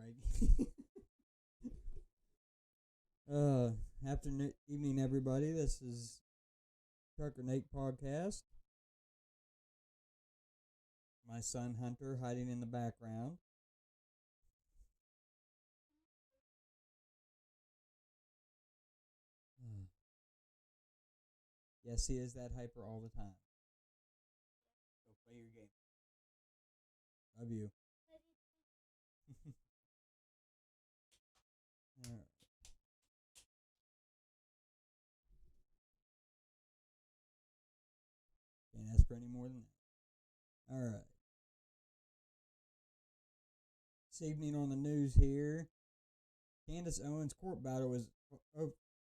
Mike. Afternoon, evening, everybody. This is Trucker Nate podcast. My son Hunter hiding in the background. Yes, he is that hyper all the time. So play your game. Love you. All right. Can't ask for any more than that. All right. This evening on the news here, Candace Owens' court battle is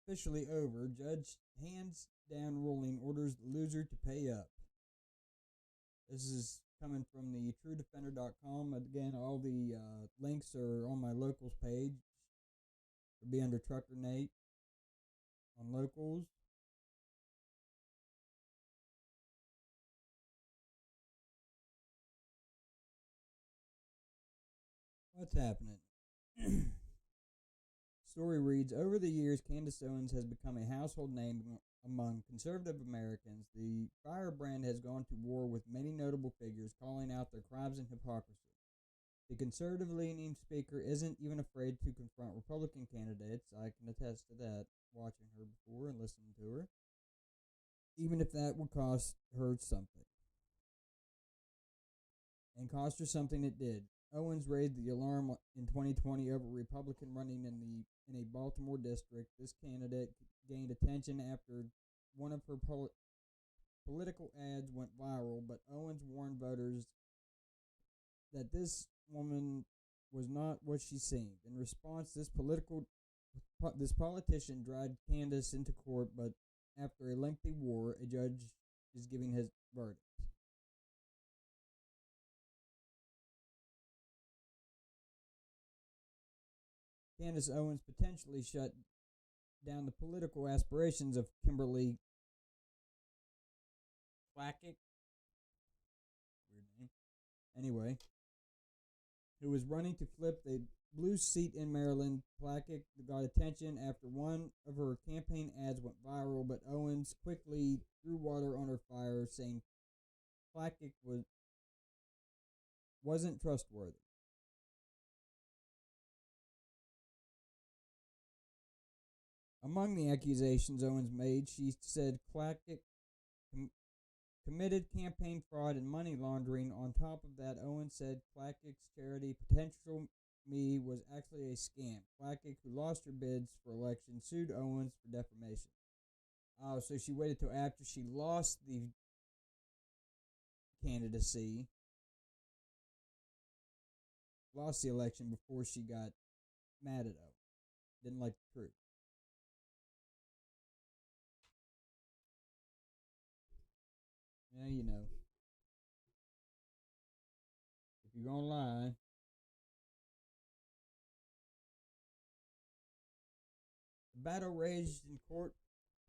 officially over. Judge hands down ruling orders the loser to pay up. This is coming from the truedefender.com. Again, all the links are on my locals page. It'll be under Trucker Nate on locals. What's happening? Story reads, over the years, Candace Owens has become a household name among conservative Americans. The firebrand has gone to war with many notable figures, calling out their crimes and hypocrisy. The conservative-leaning speaker isn't even afraid to confront Republican candidates. I can attest to that, watching her before and listening to her, even if that would cost her something. And cost her something it did. Owens raised the alarm in 2020 over a Republican running in a Baltimore district. This candidate gained attention after one of her political ads went viral, but Owens warned voters that this woman was not what she seemed. In response, this politician dragged Candace into court, but after a lengthy war, a judge is giving his verdict. Candace Owens potentially shut down the political aspirations of Kimberly Clackett, weird name, anyway, who was running to flip the blue seat in Maryland. Clackett got attention after one of her campaign ads went viral, but Owens quickly threw water on her fire, saying Clackett wasn't trustworthy. Among the accusations Owens made, she said Clackett committed campaign fraud and money laundering. On top of that, Owens said Clackett's charity, Potential Me, was actually a scam. Clackett, who lost her bids for election, sued Owens for defamation. Oh, so she waited till after she lost the candidacy, lost the election before she got mad at Owens. Didn't like the truth. Yeah, you know. If you're gonna lie, the battle raged in court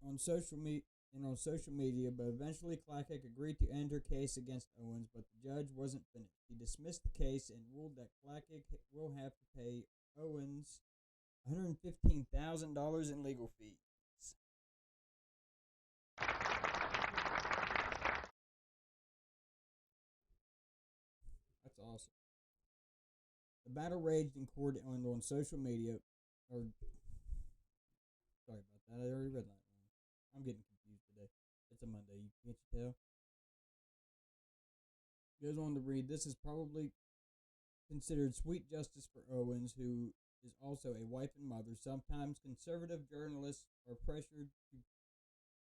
on social media, but eventually Clackett agreed to end her case against Owens, but the judge wasn't finished. He dismissed the case and ruled that Clackett will have to pay Owens $115,000 in legal fees. That's awesome. The battle raged in court and on social media, or sorry about that, I already read that one. I'm getting confused today. It's a Monday, can't you tell? Goes on to read, this is probably considered sweet justice for Owens, who is also a wife and mother. Sometimes conservative journalists are pressured to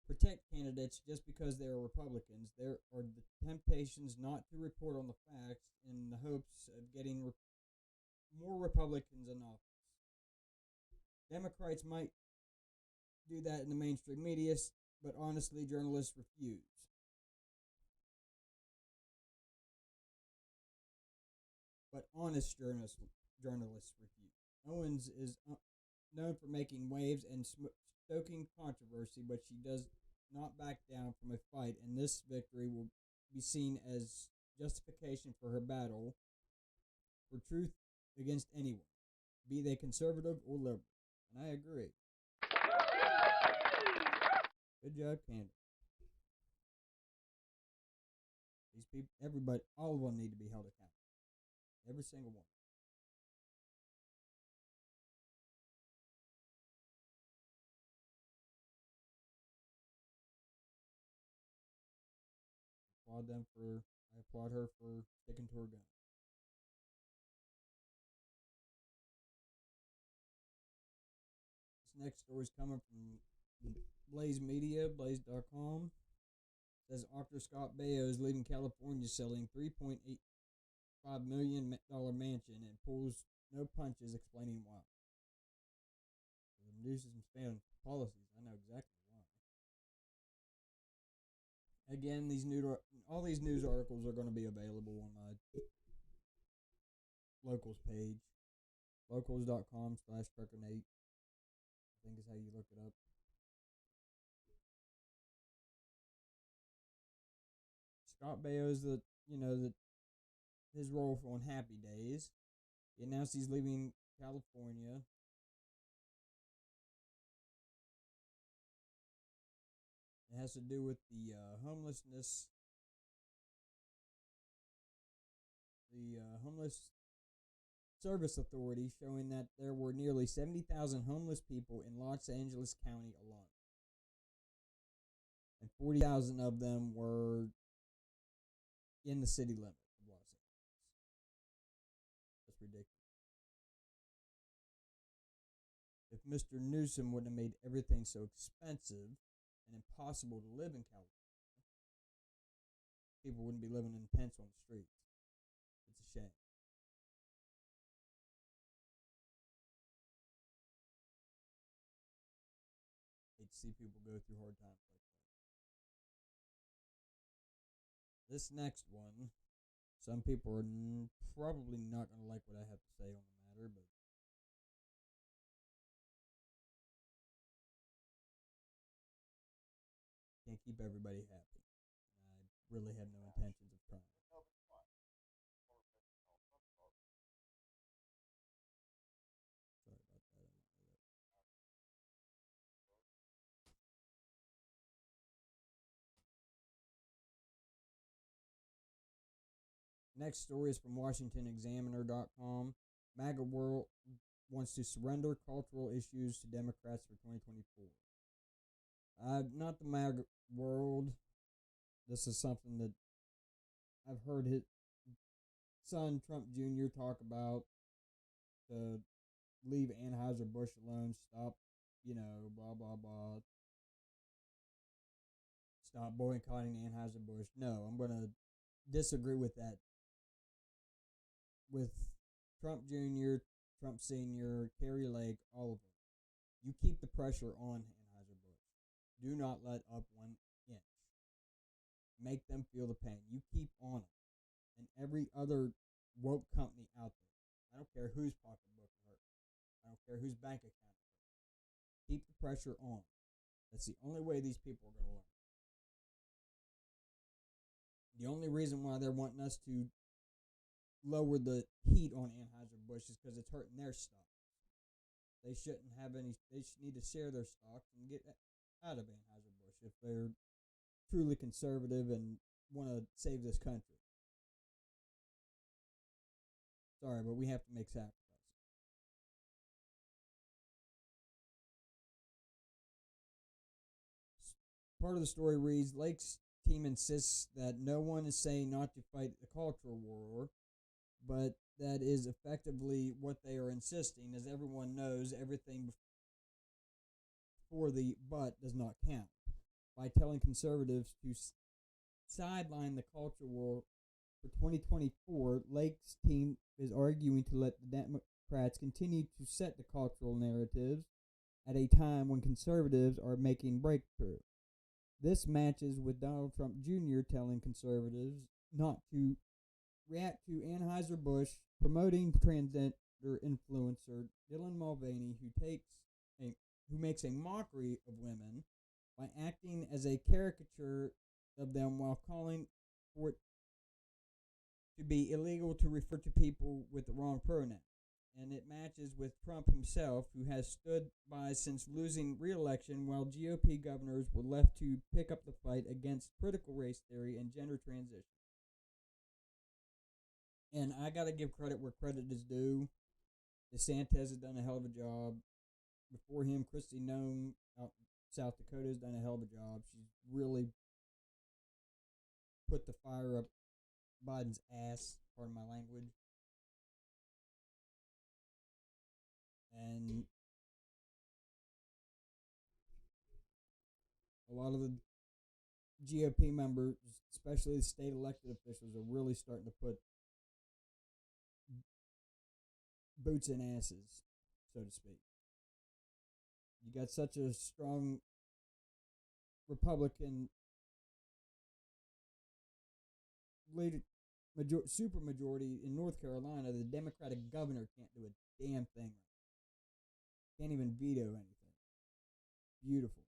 protect candidates just because they are Republicans. There are the temptations not to report on the facts in the hopes of getting more Republicans in office. Democrats might do that in the mainstream media, but honestly, journalists refuse. But honest journalists refuse. Owens is known for making waves and stoking controversy, but she does not back down from a fight, and this victory will be seen as justification for her battle for truth against anyone. be they conservative or liberal. And I agree. Good job, Candace. These people, everybody, all of them need to be held accountable. Every single one. I applaud her for sticking to her gun. This next story is coming from Blaze Media, Blaze.com. Says actor Scott Baio is leaving California selling $3.85 million mansion and pulls no punches explaining why. It reduces some spam policies. I know exactly why. Again, all these news articles are going to be available on my locals page. Locals.com/Trucker8. I think is how you look it up. Scott Baio is his role on Happy Days. He announced he's leaving California. It has to do with the homelessness, homeless service authority showing that there were nearly 70,000 homeless people in Los Angeles County alone. And 40,000 of them were in the city limit of Los Angeles. That's ridiculous. If Mr. Newsom wouldn't have made everything so expensive and impossible to live in California, people wouldn't be living in tents on the streets. It's a shame. Hate to see people go through hard times like that. This next one, some people are probably not going to like what I have to say on the matter, but can't keep everybody happy. I really have no intentions of trying. Sorry about that. Next story is from WashingtonExaminer.com. MAGA World wants to surrender cultural issues to Democrats for 2024. Not the MAGA World. This is something that I've heard his son, Trump Jr., talk about to leave Anheuser-Busch alone, stop, blah, blah, blah. Stop boycotting Anheuser-Busch. No, I'm going to disagree with that. With Trump Jr., Trump Sr., Kerry Lake, all of them. You keep the pressure on Anheuser-Busch. Do not let up 1 inch. Make them feel the pain. You keep on them. And every other woke company out there. I don't care whose pocketbook hurt. I don't care whose bank account hurt. Keep the pressure on. That's the only way these people are going to learn. The only reason why they're wanting us to lower the heat on Anheuser-Busch is because it's hurting their stock. They shouldn't have any. They need to share their stock and get out of Anheuser-Busch if they're truly conservative and want to save this country. Sorry, but we have to make sacrifices. Part of the story reads, Lake's team insists that no one is saying not to fight the cultural war, but that is effectively what they are insisting, as everyone knows everything before the but does not count. By telling conservatives to sideline the culture war for 2024, Lake's team is arguing to let the Democrats continue to set the cultural narratives at a time when conservatives are making breakthrough. This matches with Donald Trump Jr. telling conservatives not to react to Anheuser-Busch promoting transgender influencer Dylan Mulvaney, who makes a mockery of women by acting as a caricature of them while calling for it to be illegal to refer to people with the wrong pronoun. and it matches with Trump himself, who has stood by since losing re-election, while GOP governors were left to pick up the fight against critical race theory and gender transition. And I got to give credit where credit is due. DeSantis has done a hell of a job. Before him, Kristi Noem out in South Dakota has done a hell of a job. She's really put the fire up Biden's ass, pardon my language. And a lot of the GOP members, especially the state elected officials, are really starting to put boots in asses, so to speak. You got such a strong Republican super majority in North Carolina. The Democratic governor can't do a damn thing. Can't even veto anything. Beautiful.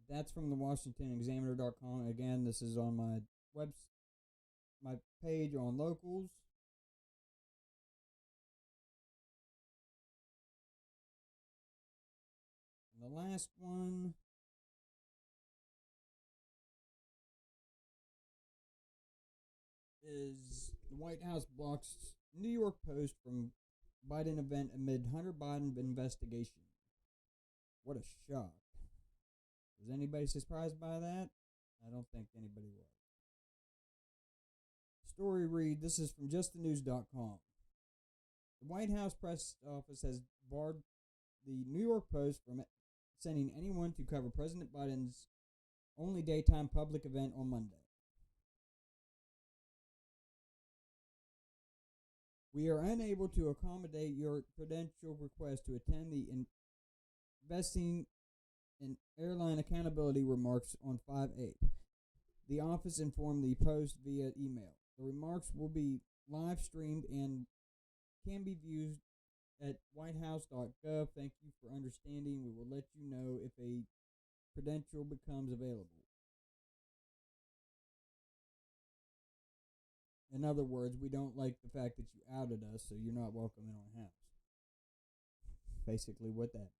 That's from the WashingtonExaminer.com. Again, this is on my page on locals. And the last one is the White House blocks New York Post from Biden event amid Hunter Biden investigation. What a shock. Was anybody surprised by that? I don't think anybody was. Story read, this is from justthenews.com. The White House press office has barred the New York Post from sending anyone to cover President Biden's only daytime public event on Monday. We are unable to accommodate your credential request to attend the investing in airline accountability remarks on 5/8. The office informed the Post via email. The remarks will be live streamed and can be viewed at whitehouse.gov. Thank you for understanding. We will let you know if a credential becomes available. In other words, we don't like the fact that you outed us, so you're not welcome in our house. Basically what that means.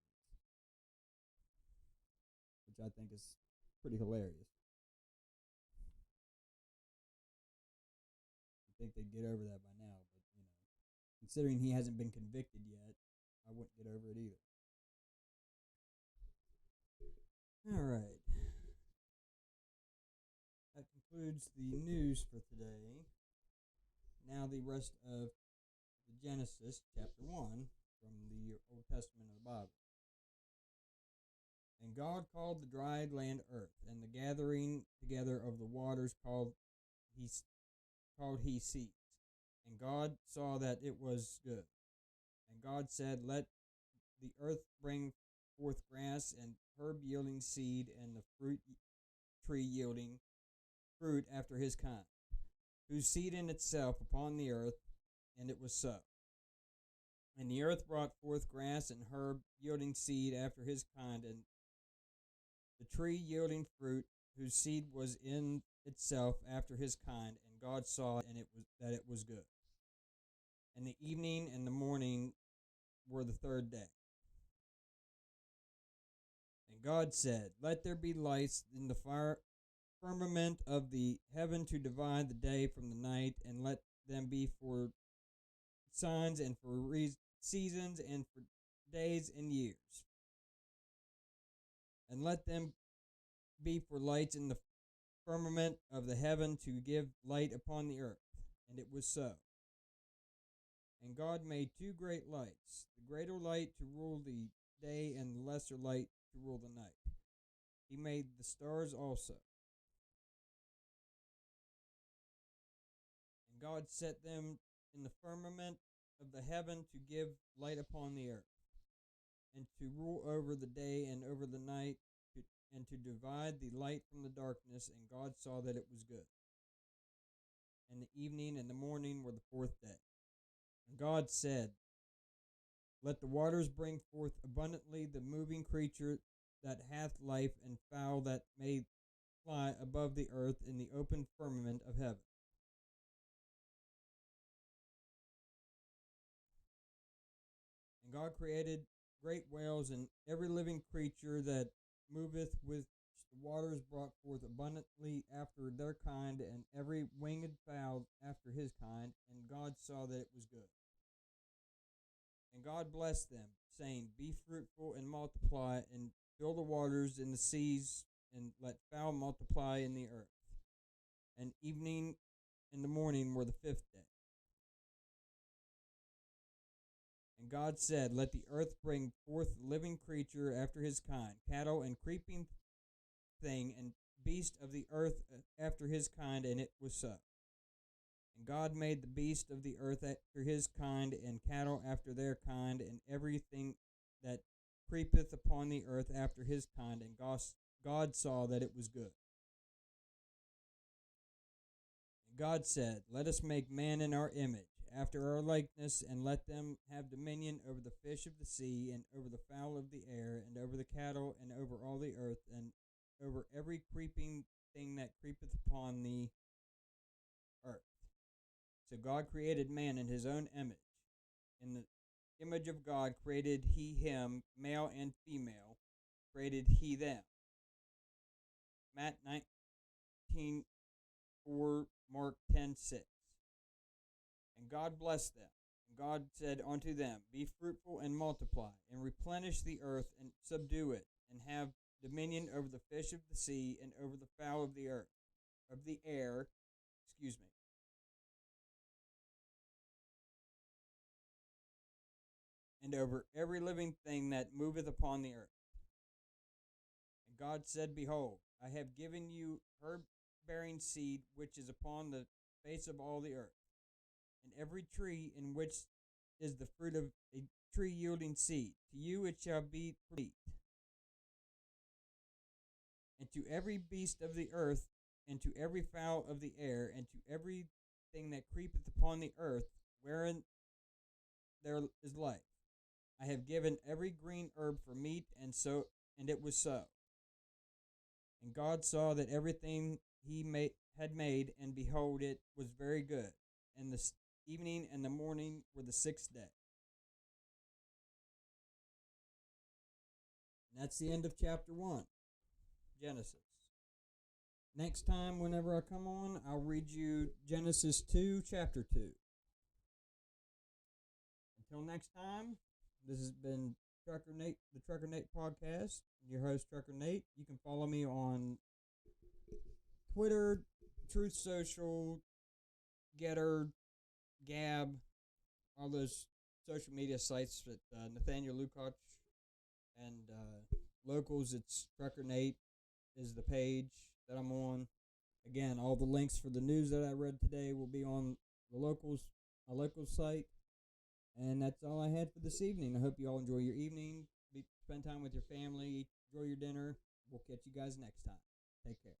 Which I think is pretty hilarious. I think they'd get over that by now, but considering he hasn't been convicted yet, I wouldn't get over it either. All right. That concludes the news for today. Now the rest of the Genesis, chapter 1, from the Old Testament of the Bible. And God called the dry land earth, and the gathering together of the waters called he seas. And God saw that it was good. And God said, let the earth bring forth grass, and herb yielding seed, and the fruit tree yielding fruit after his kind, whose seed in itself upon the earth, and it was so. And the earth brought forth grass and herb yielding seed after his kind, and the tree yielding fruit, whose seed was in itself after his kind. And God saw that it was good. And the evening and the morning were the third day. And God said, let there be lights in the firmament of the heaven to divide the day from the night, and let them be for signs and for seasons and for days and years. And let them be for lights in the firmament of the heaven to give light upon the earth. And it was so. And God made two great lights, the greater light to rule the day, and the lesser light to rule the night. He made the stars also. And God set them in the firmament of the heaven to give light upon the earth, and to rule over the day and over the night, and to divide the light from the darkness. And God saw that it was good. And the evening and the morning were the fourth day. And God said, let the waters bring forth abundantly the moving creature that hath life, and fowl that may fly above the earth in the open firmament of heaven. And God created great whales and every living creature that moveth, which the waters brought forth abundantly after their kind, and every winged fowl after his kind. And God saw that it was good. And God blessed them, saying, Be fruitful and multiply, and fill the waters in the seas, and let fowl multiply in the earth. And evening and the morning were the fifth day. And God said, Let the earth bring forth living creature after his kind, cattle and creeping thing, and beast of the earth after his kind, and it was so. And God made the beast of the earth after his kind, and cattle after their kind, and everything that creepeth upon the earth after his kind, and God saw that it was good. And God said, Let us make man in our image, after our likeness, and let them have dominion over the fish of the sea, and over the fowl of the air, and over the cattle, and over all the earth, and over every creeping thing that creepeth upon the earth. So God created man in his own image. In the image of God created he him, male and female, created he them. Matt 19:4, Mark 10:6. And God blessed them. And God said unto them, Be fruitful and multiply, and replenish the earth, and subdue it, and have dominion over the fish of the sea, and over the fowl of the earth, of the air, and over every living thing that moveth upon the earth. And God said, Behold, I have given you herb-bearing seed, which is upon the face of all the earth, and every tree in which is the fruit of a tree yielding seed. To you it shall be meat. And to every beast of the earth, and to every fowl of the air, and to everything that creepeth upon the earth, wherein there is life, I have given every green herb for meat, and it was so. And God saw that everything he had made, and behold, it was very good. And the evening and the morning were the sixth day. And that's the end of chapter 1, Genesis. Next time, whenever I come on, I'll read you Genesis 2, chapter 2. Until next time, this has been Trucker Nate, the Trucker Nate podcast. Your host, Trucker Nate. You can follow me on Twitter, Truth Social, Getter, Gab, all those social media sites at Nathaniel Lukoch. And locals, it's Trucker Nate is the page that I'm on. Again, all the links for the news that I read today will be on the my local site. And that's all I had for this evening. I hope you all enjoy your evening. Spend time with your family. Enjoy your dinner. We'll catch you guys next time. Take care.